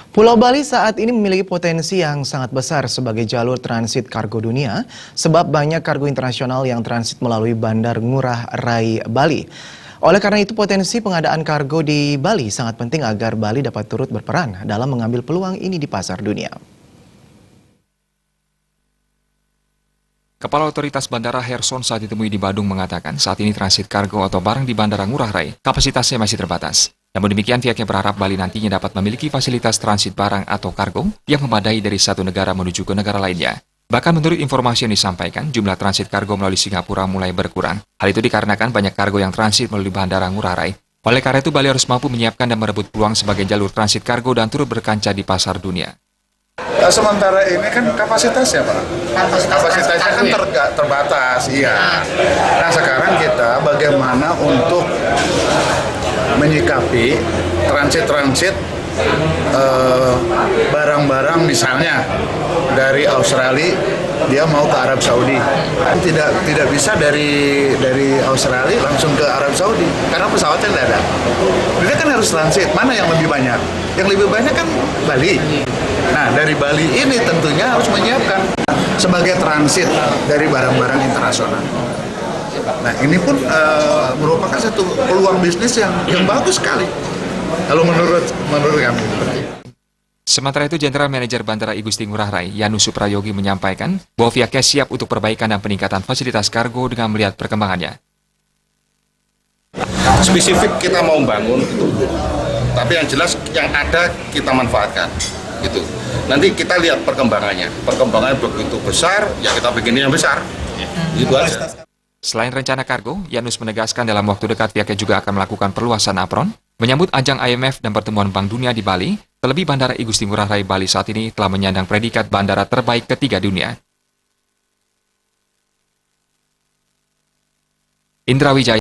Pulau Bali saat ini memiliki potensi yang sangat besar sebagai jalur transit kargo dunia, sebab banyak kargo internasional yang transit melalui Bandar Ngurah Rai Bali. Oleh karena itu, potensi pengadaan kargo di Bali sangat penting agar Bali dapat turut berperan dalam mengambil peluang ini di pasar dunia. Kepala Otoritas Bandara Herson saat ditemui di Badung mengatakan saat ini transit kargo atau barang di Bandara Ngurah Rai kapasitasnya masih terbatas. Namun demikian pihaknya berharap Bali nantinya dapat memiliki fasilitas transit barang atau kargo yang memadai dari satu negara menuju ke negara lainnya. Bahkan menurut informasi yang disampaikan, jumlah transit kargo melalui Singapura mulai berkurang. Hal itu dikarenakan banyak kargo yang transit melalui Bandara Ngurah Rai. Oleh karena itu, Bali harus mampu menyiapkan dan merebut peluang sebagai jalur transit kargo dan turut berkancah di pasar dunia. Sementara ini kan kapasitasnya Pak, kapasitasnya kan terbatas, iya. Nah sekarang kita bagaimana untuk menyikapi transit barang-barang misalnya dari Australia dia mau ke Arab Saudi, tidak bisa dari Australia langsung ke Arab Saudi karena pesawatnya tidak ada. Dia kan harus transit, mana yang lebih banyak? Yang lebih banyak kan Bali. Nah dari Bali ini tentunya harus menyiapkan sebagai transit dari barang-barang internasional. Nah ini pun merupakan satu peluang bisnis yang bagus sekali kalau menurut kami. Sementara itu, Jenderal Manajer Bandara I Gusti Ngurah Rai, Yanus Suprayogi menyampaikan bahwa pihaknya siap untuk perbaikan dan peningkatan fasilitas kargo dengan melihat perkembangannya. Spesifik kita mau bangun itu, tapi yang jelas yang ada kita manfaatkan. Gitu. Nanti kita lihat perkembangannya. Perkembangannya begitu besar, ya kita bikin yang besar. Gitu aja. Selain rencana kargo, Yanus menegaskan dalam waktu dekat pihaknya juga akan melakukan perluasan apron, menyambut ajang IMF dan pertemuan Bank Dunia di Bali. Terlebih Bandara I Gusti Ngurah Rai Bali saat ini telah menyandang predikat bandara terbaik ketiga dunia. Indra Wijaya.